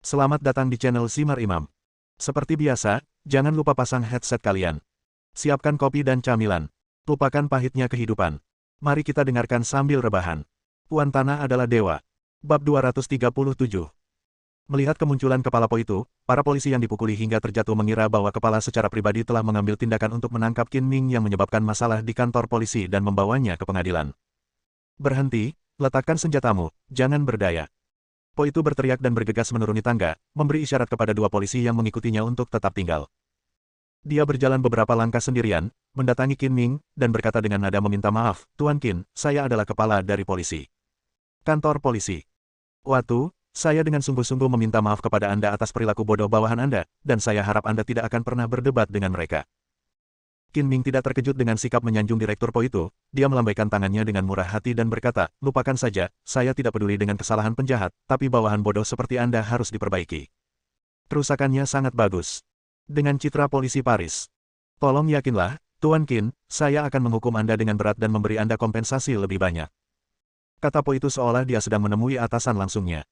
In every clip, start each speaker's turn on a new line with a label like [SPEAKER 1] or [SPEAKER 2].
[SPEAKER 1] Selamat datang di channel Zimar Imam. Seperti biasa, jangan lupa pasang headset kalian. Siapkan kopi dan camilan. Lupakan pahitnya kehidupan. Mari kita dengarkan sambil rebahan. Tuan Tanah adalah dewa. Bab 237. Melihat kemunculan kepala Po itu, para polisi yang dipukuli hingga terjatuh mengira bahwa kepala secara pribadi telah mengambil tindakan untuk menangkap Qin Ming yang menyebabkan masalah di kantor polisi dan membawanya ke pengadilan. Berhenti, letakkan senjatamu, jangan berdaya. Po itu berteriak dan bergegas menuruni tangga, memberi isyarat kepada dua polisi yang mengikutinya untuk tetap tinggal. Dia berjalan beberapa langkah sendirian, mendatangi Qin Ming, dan berkata dengan nada meminta maaf, "Tuan Qin, saya adalah kepala dari polisi. Kantor polisi. Waktu, saya dengan sungguh-sungguh meminta maaf kepada Anda atas perilaku bodoh bawahan Anda, dan saya harap Anda tidak akan pernah berdebat dengan mereka." Qin Ming tidak terkejut dengan sikap menyanjung Direktur Po itu, dia melambaikan tangannya dengan murah hati dan berkata, "Lupakan saja, saya tidak peduli dengan kesalahan penjahat, tapi bawahan bodoh seperti Anda harus diperbaiki. Kerusakannya sangat bagus. Dengan citra polisi Paris. Tolong yakinlah, Tuan Qin, saya akan menghukum Anda dengan berat dan memberi Anda kompensasi lebih banyak." Kata Po itu seolah dia sedang menemui atasan langsungnya.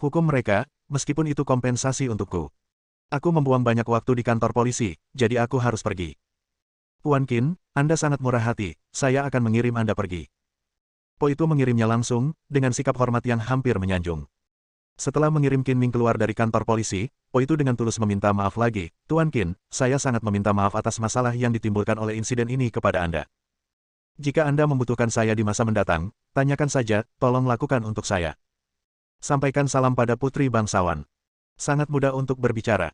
[SPEAKER 1] "Hukum mereka, meskipun itu kompensasi untukku. Aku membuang banyak waktu di kantor polisi, jadi aku harus pergi. Tuan Qin, Anda sangat murah hati, saya akan mengirim Anda pergi." Po itu mengirimnya langsung, dengan sikap hormat yang hampir menyanjung. Setelah mengirim Qin Ming keluar dari kantor polisi, Po itu dengan tulus meminta maaf lagi, "Tuan Qin, saya sangat meminta maaf atas masalah yang ditimbulkan oleh insiden ini kepada Anda. Jika Anda membutuhkan saya di masa mendatang, tanyakan saja, tolong lakukan untuk saya. Sampaikan salam pada putri bangsawan. Sangat mudah untuk berbicara."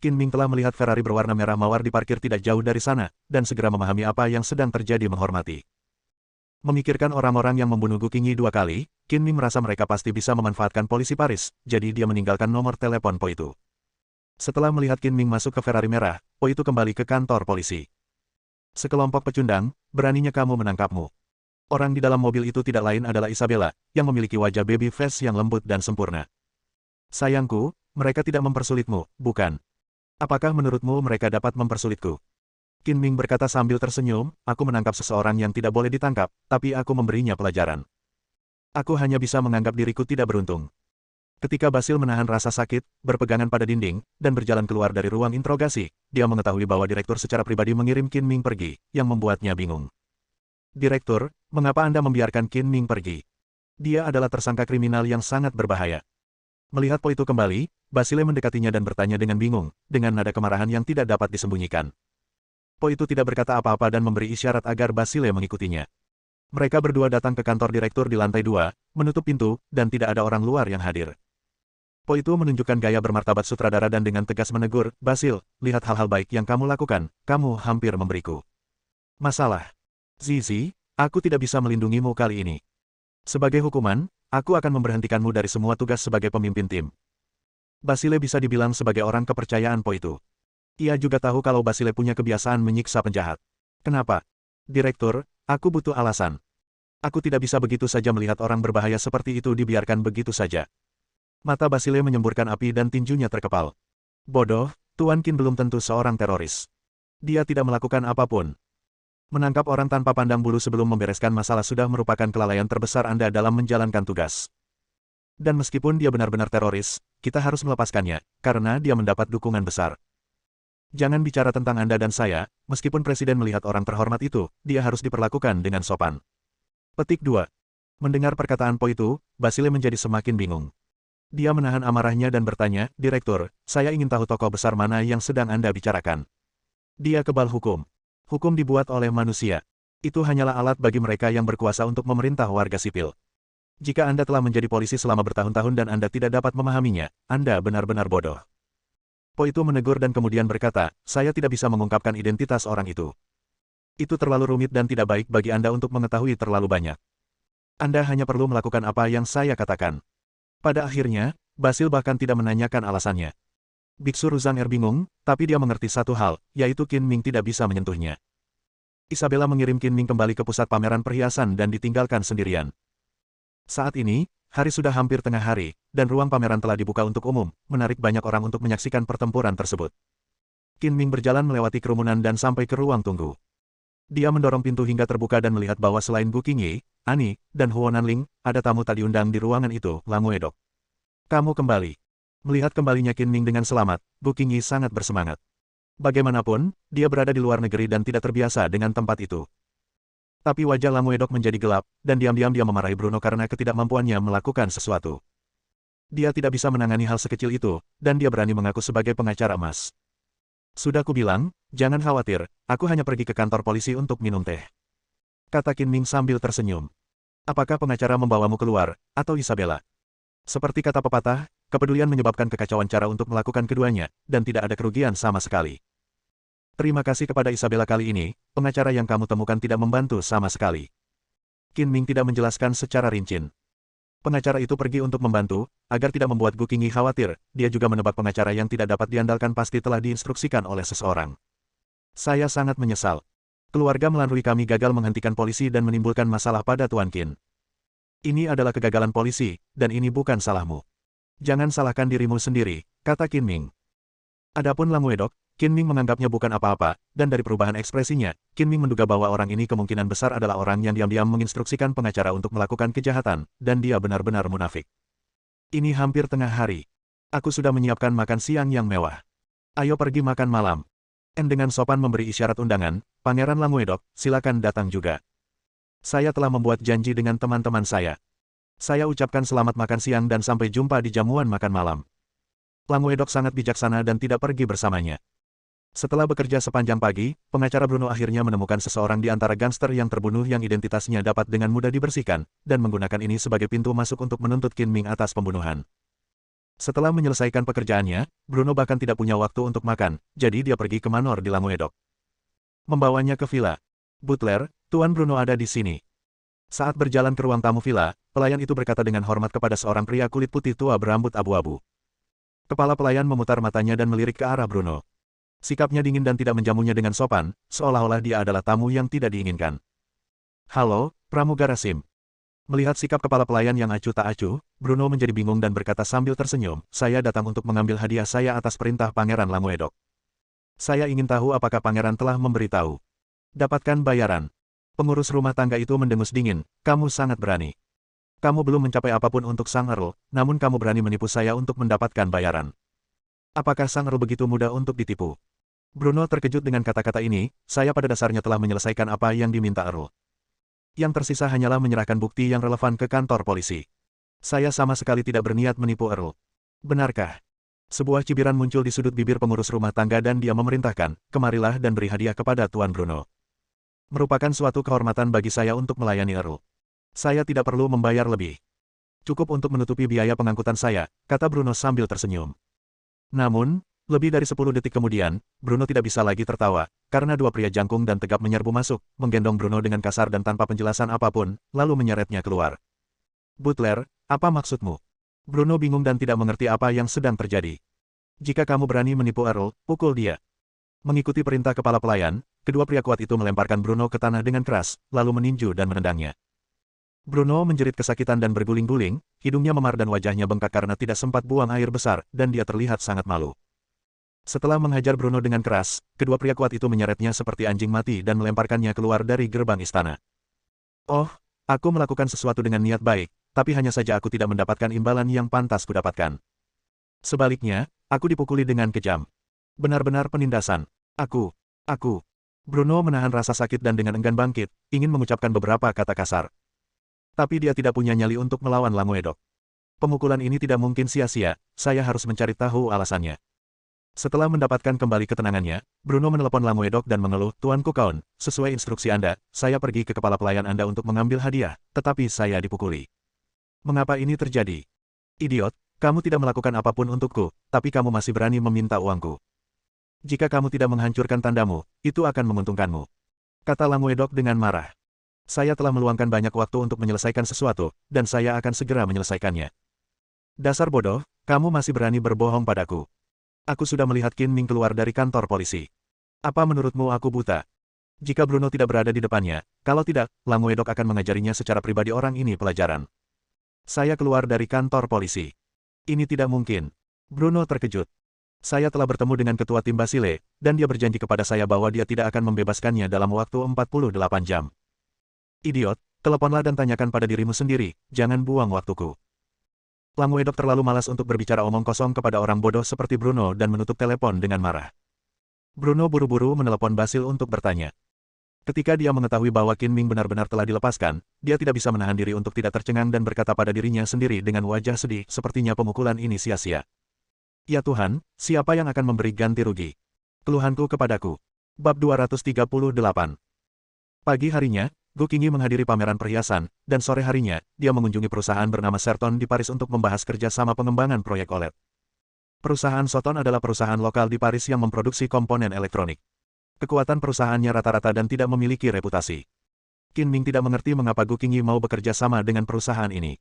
[SPEAKER 1] Qin Ming telah melihat Ferrari berwarna merah mawar diparkir tidak jauh dari sana, dan segera memahami apa yang sedang terjadi menghormati. Memikirkan orang-orang yang membunuh Gu Qingyi 2 kali, Qin Ming merasa mereka pasti bisa memanfaatkan polisi Paris, jadi dia meninggalkan nomor telepon Po itu. Setelah melihat Qin Ming masuk ke Ferrari merah, Po itu kembali ke kantor polisi. "Sekelompok pecundang, beraninya kamu menangkapmu." Orang di dalam mobil itu tidak lain adalah Isabella, yang memiliki wajah baby face yang lembut dan sempurna. "Sayangku, mereka tidak mempersulitmu, bukan? Apakah menurutmu mereka dapat mempersulitku?" Qin Ming berkata sambil tersenyum, "Aku menangkap seseorang yang tidak boleh ditangkap, tapi aku memberinya pelajaran. Aku hanya bisa menganggap diriku tidak beruntung." Ketika Basil menahan rasa sakit, berpegangan pada dinding, dan berjalan keluar dari ruang interogasi, dia mengetahui bahwa direktur secara pribadi mengirim Qin Ming pergi, yang membuatnya bingung. "Direktur, mengapa Anda membiarkan Qin Ming pergi? Dia adalah tersangka kriminal yang sangat berbahaya." Melihat Po itu kembali, Basile mendekatinya dan bertanya dengan bingung, dengan nada kemarahan yang tidak dapat disembunyikan. Po itu tidak berkata apa-apa dan memberi isyarat agar Basile mengikutinya. Mereka berdua datang ke kantor direktur di lantai 2, menutup pintu, dan tidak ada orang luar yang hadir. Po itu menunjukkan gaya bermartabat sutradara dan dengan tegas menegur, "Basil, lihat hal-hal baik yang kamu lakukan, kamu hampir memberiku masalah. Zizi, aku tidak bisa melindungimu kali ini. Sebagai hukuman, aku akan memberhentikanmu dari semua tugas sebagai pemimpin tim." Basile bisa dibilang sebagai orang kepercayaan Po itu. Ia juga tahu kalau Basile punya kebiasaan menyiksa penjahat. "Kenapa? Direktur, aku butuh alasan. Aku tidak bisa begitu saja melihat orang berbahaya seperti itu dibiarkan begitu saja." Mata Basile menyemburkan api dan tinjunya terkepal. "Bodoh, Tuan Qin belum tentu seorang teroris. Dia tidak melakukan apapun. Menangkap orang tanpa pandang bulu sebelum membereskan masalah sudah merupakan kelalaian terbesar Anda dalam menjalankan tugas. Dan meskipun dia benar-benar teroris, kita harus melepaskannya, karena dia mendapat dukungan besar. Jangan bicara tentang Anda dan saya, meskipun Presiden melihat orang terhormat itu, dia harus diperlakukan dengan sopan." Petik 2. Mendengar perkataan Po itu, Basile menjadi semakin bingung. Dia menahan amarahnya dan bertanya, "Direktur, saya ingin tahu tokoh besar mana yang sedang Anda bicarakan." Dia kebal hukum. Hukum dibuat oleh manusia. Itu hanyalah alat bagi mereka yang berkuasa untuk memerintah warga sipil. Jika Anda telah menjadi polisi selama bertahun-tahun dan Anda tidak dapat memahaminya, Anda benar-benar bodoh. Po itu menegur dan kemudian berkata, "Saya tidak bisa mengungkapkan identitas orang itu. Itu terlalu rumit dan tidak baik bagi Anda untuk mengetahui terlalu banyak. Anda hanya perlu melakukan apa yang saya katakan." Pada akhirnya, Basil bahkan tidak menanyakan alasannya. Biksu Ruzang bingung, tapi dia mengerti satu hal, yaitu Qin Ming tidak bisa menyentuhnya. Isabella mengirim Qin Ming kembali ke pusat pameran perhiasan dan ditinggalkan sendirian. Saat ini, hari sudah hampir tengah hari, dan ruang pameran telah dibuka untuk umum, menarik banyak orang untuk menyaksikan pertempuran tersebut. Qin Ming berjalan melewati kerumunan dan sampai ke ruang tunggu. Dia mendorong pintu hingga terbuka dan melihat bahwa selain Gu Qingyi, Ani, dan Huo Nanling, ada tamu tak diundang di ruangan itu, Lang Wedok. "Kamu kembali." Melihat kembalinya Qin Ming dengan selamat, Bu Qingyi sangat bersemangat. Bagaimanapun, dia berada di luar negeri dan tidak terbiasa dengan tempat itu. Tapi wajah Lam Wedok menjadi gelap, dan diam-diam dia memarahi Bruno karena ketidakmampuannya melakukan sesuatu. Dia tidak bisa menangani hal sekecil itu, dan dia berani mengaku sebagai pengacara emas. Sudah kubilang, jangan khawatir, aku hanya pergi ke kantor polisi untuk minum teh. Kata Qin Ming sambil tersenyum. Apakah pengacara membawamu keluar, atau Isabella? Seperti kata pepatah, kepedulian menyebabkan kekacauan cara untuk melakukan keduanya, dan tidak ada kerugian sama sekali. Terima kasih kepada Isabella kali ini, pengacara yang kamu temukan tidak membantu sama sekali. Qin Ming tidak menjelaskan secara rinci. Pengacara itu pergi untuk membantu, agar tidak membuat Gu Qingyi khawatir, dia juga menebak pengacara yang tidak dapat diandalkan pasti telah diinstruksikan oleh seseorang. Saya sangat menyesal. Keluarga melalui kami gagal menghentikan polisi dan menimbulkan masalah pada Tuan Qin. Ini adalah kegagalan polisi, dan ini bukan salahmu. Jangan salahkan dirimu sendiri, kata Qin Ming. Adapun Lam Wedok, Qin Ming menganggapnya bukan apa-apa, dan dari perubahan ekspresinya, Qin Ming menduga bahwa orang ini kemungkinan besar adalah orang yang diam-diam menginstruksikan pengacara untuk melakukan kejahatan, dan dia benar-benar munafik. Ini hampir tengah hari. Aku sudah menyiapkan makan siang yang mewah. Ayo pergi makan malam. Dengan sopan memberi isyarat undangan, Pangeran Lam Wedok, silakan datang juga. Saya telah membuat janji dengan teman-teman saya. Saya ucapkan selamat makan siang dan sampai jumpa di jamuan makan malam. Lam Wedok sangat bijaksana dan tidak pergi bersamanya. Setelah bekerja sepanjang pagi, pengacara Bruno akhirnya menemukan seseorang di antara gangster yang terbunuh yang identitasnya dapat dengan mudah dibersihkan, dan menggunakan ini sebagai pintu masuk untuk menuntut Qin Ming atas pembunuhan. Setelah menyelesaikan pekerjaannya, Bruno bahkan tidak punya waktu untuk makan, jadi dia pergi ke manor di Lam Wedok. Membawanya ke villa. Butler, Tuan Bruno ada di sini. Saat berjalan ke ruang tamu villa, pelayan itu berkata dengan hormat kepada seorang pria kulit putih tua berambut abu-abu. Kepala pelayan memutar matanya dan melirik ke arah Bruno. Sikapnya dingin dan tidak menjamunya dengan sopan, seolah-olah dia adalah tamu yang tidak diinginkan. Halo, Pramugara Sim. Melihat sikap kepala pelayan yang acuh tak acuh, Bruno menjadi bingung dan berkata sambil tersenyum, saya datang untuk mengambil hadiah saya atas perintah Pangeran Lam Wedok. Saya ingin tahu apakah Pangeran telah memberitahu. Dapatkan bayaran. Pengurus rumah tangga itu mendengus dingin, kamu sangat berani. Kamu belum mencapai apapun untuk Sang Earl, namun kamu berani menipu saya untuk mendapatkan bayaran. Apakah Sang Earl begitu mudah untuk ditipu? Bruno terkejut dengan kata-kata ini, saya pada dasarnya telah menyelesaikan apa yang diminta Earl. Yang tersisa hanyalah menyerahkan bukti yang relevan ke kantor polisi. Saya sama sekali tidak berniat menipu Earl. Benarkah? Sebuah cibiran muncul di sudut bibir pengurus rumah tangga dan dia memerintahkan, kemarilah dan beri hadiah kepada Tuan Bruno. Merupakan suatu kehormatan bagi saya untuk melayani Earl. Saya tidak perlu membayar lebih. Cukup untuk menutupi biaya pengangkutan saya, kata Bruno sambil tersenyum. Namun, lebih dari 10 detik kemudian, Bruno tidak bisa lagi tertawa, karena dua pria jangkung dan tegap menyerbu masuk, menggendong Bruno dengan kasar dan tanpa penjelasan apapun, lalu menyeretnya keluar. Butler, apa maksudmu? Bruno bingung dan tidak mengerti apa yang sedang terjadi. Jika kamu berani menipu Earl, pukul dia. Mengikuti perintah kepala pelayan, kedua pria kuat itu melemparkan Bruno ke tanah dengan keras, lalu meninju dan menendangnya. Bruno menjerit kesakitan dan berguling-guling, hidungnya memar dan wajahnya bengkak karena tidak sempat buang air besar, dan dia terlihat sangat malu. Setelah menghajar Bruno dengan keras, kedua pria kuat itu menyeretnya seperti anjing mati dan melemparkannya keluar dari gerbang istana. Oh, aku melakukan sesuatu dengan niat baik, tapi hanya saja aku tidak mendapatkan imbalan yang pantas kudapatkan. Sebaliknya, aku dipukuli dengan kejam. Benar-benar penindasan. Aku. Bruno menahan rasa sakit dan dengan enggan bangkit, ingin mengucapkan beberapa kata kasar. Tapi dia tidak punya nyali untuk melawan Lam Wedok. Pemukulan ini tidak mungkin sia-sia, saya harus mencari tahu alasannya. Setelah mendapatkan kembali ketenangannya, Bruno menelepon Lam Wedok dan mengeluh, Tuan Kukaun, sesuai instruksi Anda, saya pergi ke kepala pelayan Anda untuk mengambil hadiah, tetapi saya dipukuli. Mengapa ini terjadi? Idiot, kamu tidak melakukan apapun untukku, tapi kamu masih berani meminta uangku. Jika kamu tidak menghancurkan tandamu, itu akan menguntungkanmu. Kata Lam Wedok dengan marah. Saya telah meluangkan banyak waktu untuk menyelesaikan sesuatu, dan saya akan segera menyelesaikannya. Dasar bodoh, kamu masih berani berbohong padaku. Aku sudah melihat Qin Ming keluar dari kantor polisi. Apa menurutmu aku buta? Jika Bruno tidak berada di depannya, kalau tidak, Lam Wedok akan mengajarinya secara pribadi orang ini pelajaran. Saya keluar dari kantor polisi. Ini tidak mungkin. Bruno terkejut. Saya telah bertemu dengan ketua tim Basile, dan dia berjanji kepada saya bahwa dia tidak akan membebaskannya dalam waktu 48 jam. Idiot, teleponlah dan tanyakan pada dirimu sendiri, jangan buang waktuku. Lang Wedok terlalu malas untuk berbicara omong kosong kepada orang bodoh seperti Bruno dan menutup telepon dengan marah. Bruno buru-buru menelepon Basil untuk bertanya. Ketika dia mengetahui bahwa Qin Ming benar-benar telah dilepaskan, dia tidak bisa menahan diri untuk tidak tercengang dan berkata pada dirinya sendiri dengan wajah sedih, sepertinya pemukulan ini sia-sia. Ya Tuhan, siapa yang akan memberi ganti rugi? Keluhanku kepadaku. Bab 238. Pagi harinya, Gu Qingyi menghadiri pameran perhiasan, dan sore harinya, dia mengunjungi perusahaan bernama Serton di Paris untuk membahas kerjasama pengembangan proyek OLED. Perusahaan Serton adalah perusahaan lokal di Paris yang memproduksi komponen elektronik. Kekuatan perusahaannya rata-rata dan tidak memiliki reputasi. Qin Ming tidak mengerti mengapa Gu Qingyi mau bekerja sama dengan perusahaan ini.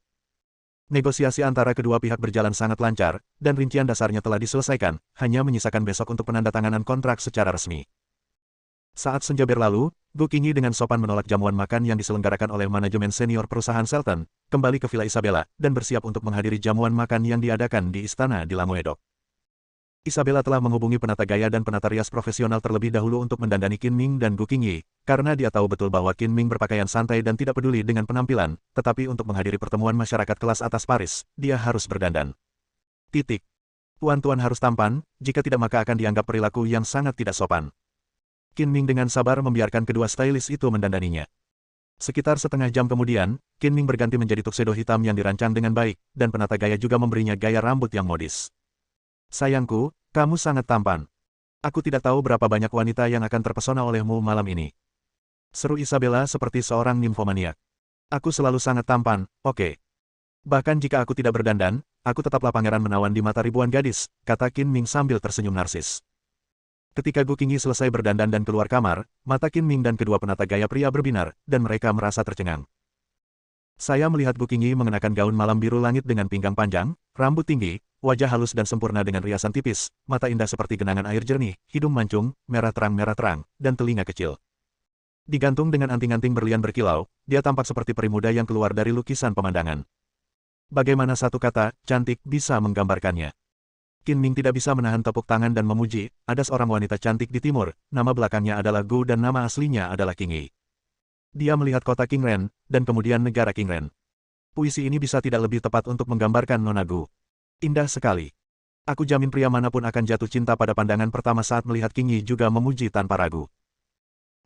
[SPEAKER 1] Negosiasi antara kedua pihak berjalan sangat lancar, dan rincian dasarnya telah diselesaikan, hanya menyisakan besok untuk penandatanganan kontrak secara resmi. Saat senja berlalu, Gu Qingyi dengan sopan menolak jamuan makan yang diselenggarakan oleh manajemen senior perusahaan Selton, kembali ke Villa Isabella, dan bersiap untuk menghadiri jamuan makan yang diadakan di istana di Langwedok. Isabella telah menghubungi penata gaya dan penata rias profesional terlebih dahulu untuk mendandani Qin Ming dan Gu Qingyi, karena dia tahu betul bahwa Qin Ming berpakaian santai dan tidak peduli dengan penampilan, tetapi untuk menghadiri pertemuan masyarakat kelas atas Paris, dia harus berdandan. Titik. Tuan-tuan harus tampan, jika tidak maka akan dianggap perilaku yang sangat tidak sopan. Qin Ming dengan sabar membiarkan kedua stylist itu mendandaninya. Sekitar setengah jam kemudian, Qin Ming berganti menjadi tuxedo hitam yang dirancang dengan baik, dan penata gaya juga memberinya gaya rambut yang modis. Sayangku, kamu sangat tampan. Aku tidak tahu berapa banyak wanita yang akan terpesona olehmu malam ini. Seru Isabella seperti seorang nimfomaniak. Aku selalu sangat tampan, oke. Bahkan jika aku tidak berdandan, aku tetaplah pangeran menawan di mata ribuan gadis, kata Qin Ming sambil tersenyum narsis. Ketika Gu Qingyi selesai berdandan dan keluar kamar, mata Qin Ming dan kedua penata gaya pria berbinar, dan mereka merasa tercengang. Saya melihat Gu Qingyi mengenakan gaun malam biru langit dengan pinggang panjang, rambut tinggi, wajah halus dan sempurna dengan riasan tipis, mata indah seperti genangan air jernih, hidung mancung, merah terang, dan telinga kecil. Digantung dengan anting-anting berlian berkilau, dia tampak seperti peri muda yang keluar dari lukisan pemandangan. Bagaimana satu kata, cantik, bisa menggambarkannya. Qin Ming tidak bisa menahan tepuk tangan dan memuji, ada seorang wanita cantik di timur, nama belakangnya adalah Gu dan nama aslinya adalah Qingyi. Dia melihat kota Qingren, dan kemudian negara Qingren. Puisi ini bisa tidak lebih tepat untuk menggambarkan Nona Gu. Indah sekali. Aku jamin pria manapun akan jatuh cinta pada pandangan pertama saat melihat Qingyi juga memuji tanpa ragu.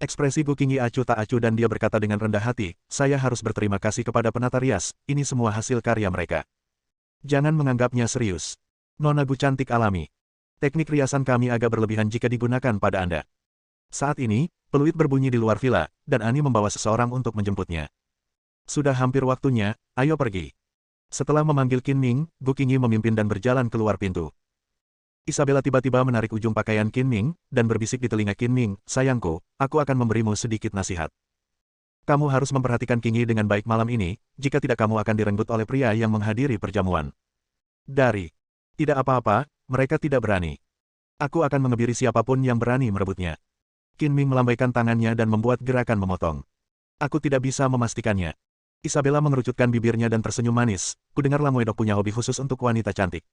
[SPEAKER 1] Ekspresi Gu Qingyi acuh tak acuh dan dia berkata dengan rendah hati, saya harus berterima kasih kepada penata rias, ini semua hasil karya mereka. Jangan menganggapnya serius. Nona Gu cantik alami. Teknik riasan kami agak berlebihan jika digunakan pada Anda. Saat ini, peluit berbunyi di luar villa, dan Ani membawa seseorang untuk menjemputnya. Sudah hampir waktunya, ayo pergi. Setelah memanggil Qin Ming, Gu Qingyi memimpin dan berjalan keluar pintu. Isabella tiba-tiba menarik ujung pakaian Qin Ming, dan berbisik di telinga Qin Ming, sayangku, aku akan memberimu sedikit nasihat. Kamu harus memperhatikan Qingyi dengan baik malam ini, jika tidak kamu akan direnggut oleh pria yang menghadiri perjamuan. Tidak apa-apa, mereka tidak berani. Aku akan mengebiri siapapun yang berani merebutnya. Qin Ming melambaikan tangannya dan membuat gerakan memotong. Aku tidak bisa memastikannya. Isabella mengerucutkan bibirnya dan tersenyum manis, kudengar Langwedok punya hobi khusus untuk wanita cantik.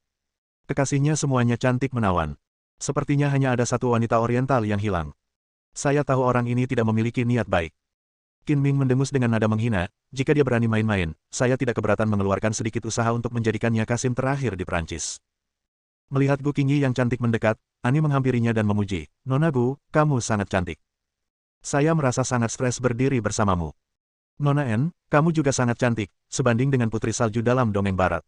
[SPEAKER 1] Kekasihnya semuanya cantik menawan. Sepertinya hanya ada satu wanita oriental yang hilang. Saya tahu orang ini tidak memiliki niat baik. Qin Ming mendengus dengan nada menghina, jika dia berani main-main, saya tidak keberatan mengeluarkan sedikit usaha untuk menjadikannya kasim terakhir di Prancis. Melihat Gu Qingyi yang cantik mendekat, Ani menghampirinya dan memuji, Nona Gu, kamu sangat cantik. Saya merasa sangat stres berdiri bersamamu. Nona En, kamu juga sangat cantik, sebanding dengan putri salju dalam dongeng barat.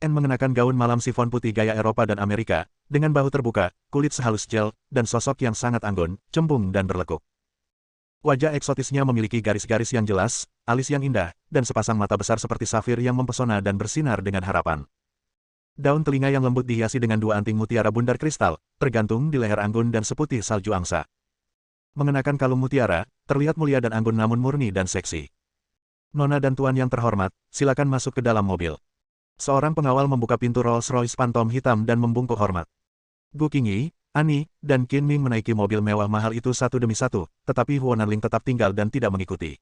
[SPEAKER 1] En mengenakan gaun malam sifon putih gaya Eropa dan Amerika, dengan bahu terbuka, kulit sehalus gel, dan sosok yang sangat anggun, cembung dan berlekuk. Wajah eksotisnya memiliki garis-garis yang jelas, alis yang indah, dan sepasang mata besar seperti safir yang mempesona dan bersinar dengan harapan. Daun telinga yang lembut dihiasi dengan dua anting mutiara bundar kristal, tergantung di leher anggun dan seputih salju angsa. Mengenakan kalung mutiara, terlihat mulia dan anggun namun murni dan seksi. Nona dan tuan yang terhormat, silakan masuk ke dalam mobil. Seorang pengawal membuka pintu Rolls-Royce Phantom hitam dan membungkuk hormat. Gu Qingyi, Ani, dan Qin Ming menaiki mobil mewah mahal itu satu demi satu, tetapi Huo Nanling tetap tinggal dan tidak mengikuti.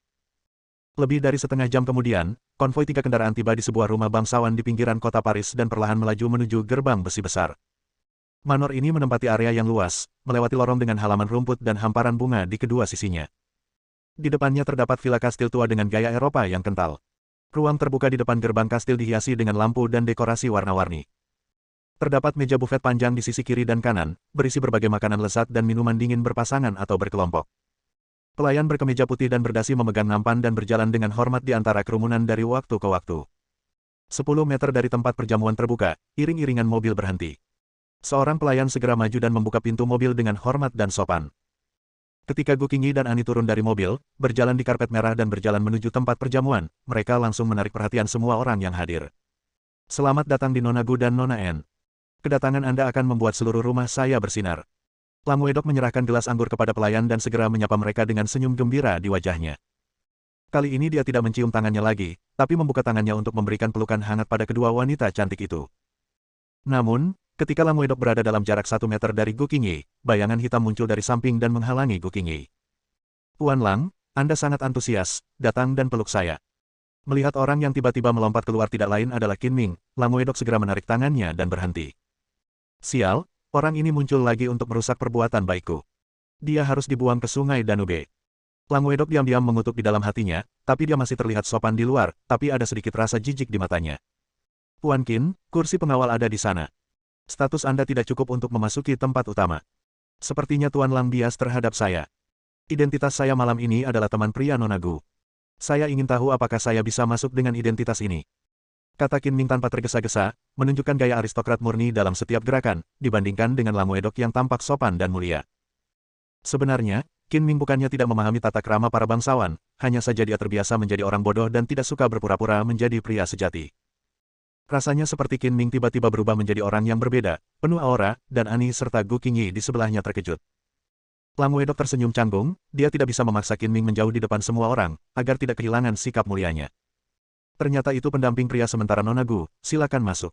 [SPEAKER 1] Lebih dari setengah jam kemudian, konvoi 3 kendaraan tiba di sebuah rumah bangsawan di pinggiran kota Paris dan perlahan melaju menuju gerbang besi besar. Manor ini menempati area yang luas, melewati lorong dengan halaman rumput dan hamparan bunga di kedua sisinya. Di depannya terdapat villa kastil tua dengan gaya Eropa yang kental. Ruang terbuka di depan gerbang kastil dihiasi dengan lampu dan dekorasi warna-warni. Terdapat meja bufet panjang di sisi kiri dan kanan, berisi berbagai makanan lezat dan minuman dingin berpasangan atau berkelompok. Pelayan berkemeja putih dan berdasi memegang nampan dan berjalan dengan hormat di antara kerumunan dari waktu ke waktu. 10 meter dari tempat perjamuan terbuka, iring-iringan mobil berhenti. Seorang pelayan segera maju dan membuka pintu mobil dengan hormat dan sopan. Ketika Gu Qingyi dan Ani turun dari mobil, berjalan di karpet merah dan berjalan menuju tempat perjamuan, mereka langsung menarik perhatian semua orang yang hadir. Selamat datang di Nona Gu dan Nona En. Kedatangan Anda akan membuat seluruh rumah saya bersinar. Lam Wedok menyerahkan gelas anggur kepada pelayan dan segera menyapa mereka dengan senyum gembira di wajahnya. Kali ini dia tidak mencium tangannya lagi, tapi membuka tangannya untuk memberikan pelukan hangat pada kedua wanita cantik itu. Namun, ketika Lam Wedok berada dalam jarak 1 meter dari Gu Qingyi, bayangan hitam muncul dari samping dan menghalangi Gu Qingyi. Tuan Lang, Anda sangat antusias, datang dan peluk saya. Melihat orang yang tiba-tiba melompat keluar tidak lain adalah Qin Ming, Lam Wedok segera menarik tangannya dan berhenti. Sial, orang ini muncul lagi untuk merusak perbuatan baikku. Dia harus dibuang ke sungai Danube. Lam Wedok diam-diam mengutuk di dalam hatinya, tapi dia masih terlihat sopan di luar, tapi ada sedikit rasa jijik di matanya. Tuan Qin, kursi pengawal ada di sana. Status Anda tidak cukup untuk memasuki tempat utama. Sepertinya Tuan Lang bias terhadap saya. Identitas saya malam ini adalah teman pria Nona Gu. Saya ingin tahu apakah saya bisa masuk dengan identitas ini. Kata Qin Ming tanpa tergesa-gesa, menunjukkan gaya aristokrat murni dalam setiap gerakan, dibandingkan dengan Lam Wedok yang tampak sopan dan mulia. Sebenarnya, Qin Ming bukannya tidak memahami tata krama para bangsawan, hanya saja dia terbiasa menjadi orang bodoh dan tidak suka berpura-pura menjadi pria sejati. Rasanya seperti Qin Ming tiba-tiba berubah menjadi orang yang berbeda, penuh aura, dan Ani serta Gu Qingyi di sebelahnya terkejut. Lam Wedok tersenyum canggung, dia tidak bisa memaksa Qin Ming menjauh di depan semua orang, agar tidak kehilangan sikap mulianya. Ternyata itu pendamping pria sementara Nona Gu, silakan masuk.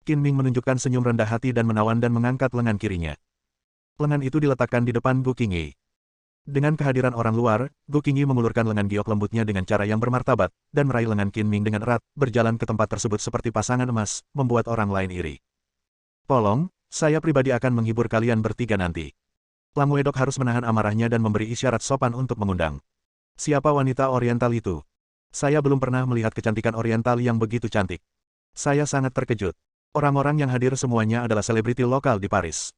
[SPEAKER 1] Qin Ming menunjukkan senyum rendah hati dan menawan dan mengangkat lengan kirinya. Lengan itu diletakkan di depan Gu Qingyi. Dengan kehadiran orang luar, Gu Qingyi mengulurkan lengan giok lembutnya dengan cara yang bermartabat, dan meraih lengan Qin Ming dengan erat, berjalan ke tempat tersebut seperti pasangan emas, membuat orang lain iri. Tolong, saya pribadi akan menghibur kalian bertiga nanti. Lam Wedok harus menahan amarahnya dan memberi isyarat sopan untuk mengundang. Siapa wanita oriental itu? Saya belum pernah melihat kecantikan oriental yang begitu cantik. Saya sangat terkejut. Orang-orang yang hadir semuanya adalah selebriti lokal di Paris.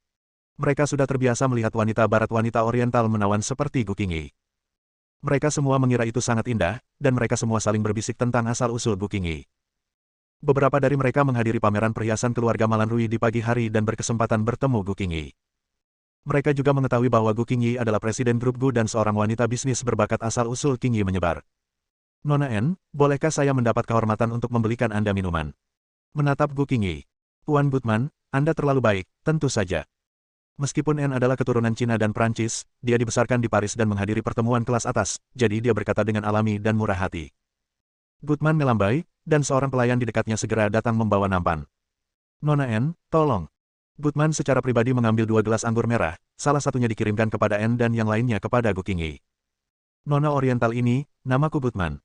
[SPEAKER 1] Mereka sudah terbiasa melihat wanita barat wanita oriental menawan seperti Gu Qingyi. Mereka semua mengira itu sangat indah, dan mereka semua saling berbisik tentang asal-usul Gu Qingyi. Beberapa dari mereka menghadiri pameran perhiasan keluarga Malanrui di pagi hari dan berkesempatan bertemu Gu Qingyi. Mereka juga mengetahui bahwa Gu Qingyi adalah presiden grup Gu dan seorang wanita bisnis berbakat asal-usul Qingyi menyebar. Nona En, bolehkah saya mendapat kehormatan untuk membelikan Anda minuman? Menatap Gu Qingyi. Tuan Gutman, Anda terlalu baik, tentu saja. Meskipun En adalah keturunan Cina dan Prancis, dia dibesarkan di Paris dan menghadiri pertemuan kelas atas, jadi dia berkata dengan alami dan murah hati. Gutman melambai, dan seorang pelayan di dekatnya segera datang membawa nampan. Nona En, tolong. Gutman secara pribadi mengambil 2 gelas anggur merah, salah satunya dikirimkan kepada En dan yang lainnya kepada Gu Qingyi. Nona oriental ini, namaku Gutman.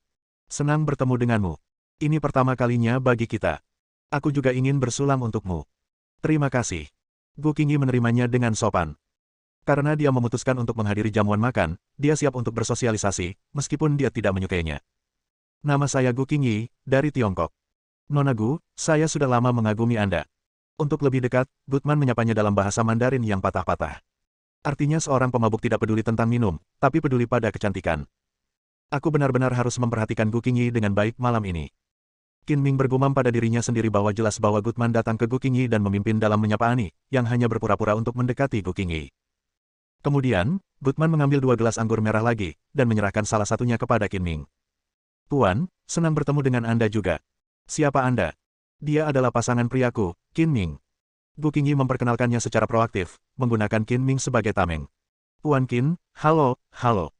[SPEAKER 1] Senang bertemu denganmu. Ini pertama kalinya bagi kita. Aku juga ingin bersulam untukmu. Terima kasih. Gu Qingyi menerimanya dengan sopan. Karena dia memutuskan untuk menghadiri jamuan makan, dia siap untuk bersosialisasi, meskipun dia tidak menyukainya. Nama saya Gu Qingyi, dari Tiongkok. Nona Gu, saya sudah lama mengagumi Anda. Untuk lebih dekat, Gutman menyapanya dalam bahasa Mandarin yang patah-patah. Artinya seorang pemabuk tidak peduli tentang minum, tapi peduli pada kecantikan. Aku benar-benar harus memperhatikan Gu Qingyi dengan baik malam ini. Qin Ming bergumam pada dirinya sendiri bahwa jelas bahwa Gutman datang ke Gu Qingyi dan memimpin dalam menyapa Ani, yang hanya berpura-pura untuk mendekati Gu Qingyi. Kemudian, Gutman mengambil 2 gelas anggur merah lagi, dan menyerahkan salah satunya kepada Qin Ming. Tuan, senang bertemu dengan Anda juga. Siapa Anda? Dia adalah pasangan priaku, Qin Ming. Gu Qingyi memperkenalkannya secara proaktif, menggunakan Qin Ming sebagai tameng. Tuan Qin, halo, halo.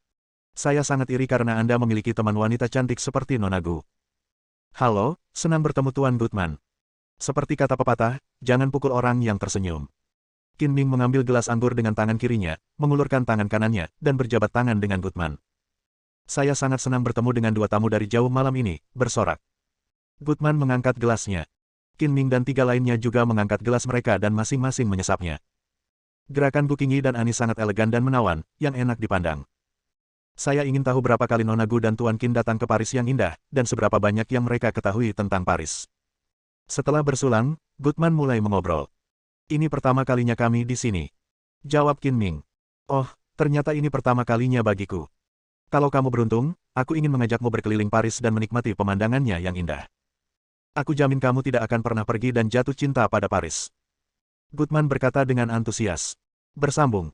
[SPEAKER 1] Saya sangat iri karena Anda memiliki teman wanita cantik seperti Nona Gu. Halo, senang bertemu Tuan Gutman. Seperti kata pepatah, jangan pukul orang yang tersenyum. Qin Ming mengambil gelas anggur dengan tangan kirinya, mengulurkan tangan kanannya, dan berjabat tangan dengan Gutman. Saya sangat senang bertemu dengan 2 tamu dari jauh malam ini, bersorak. Gutman mengangkat gelasnya. Qin Ming dan 3 lainnya juga mengangkat gelas mereka dan masing-masing menyesapnya. Gerakan Gu Qingyi dan Ani sangat elegan dan menawan, yang enak dipandang. Saya ingin tahu berapa kali Nona Gu dan Tuan Qin datang ke Paris yang indah, dan seberapa banyak yang mereka ketahui tentang Paris. Setelah bersulang, Goodman mulai mengobrol. Ini pertama kalinya kami di sini. Jawab Qin Ming. Oh, ternyata ini pertama kalinya bagiku. Kalau kamu beruntung, aku ingin mengajakmu berkeliling Paris dan menikmati pemandangannya yang indah. Aku jamin kamu tidak akan pernah pergi dan jatuh cinta pada Paris. Goodman berkata dengan antusias. Bersambung.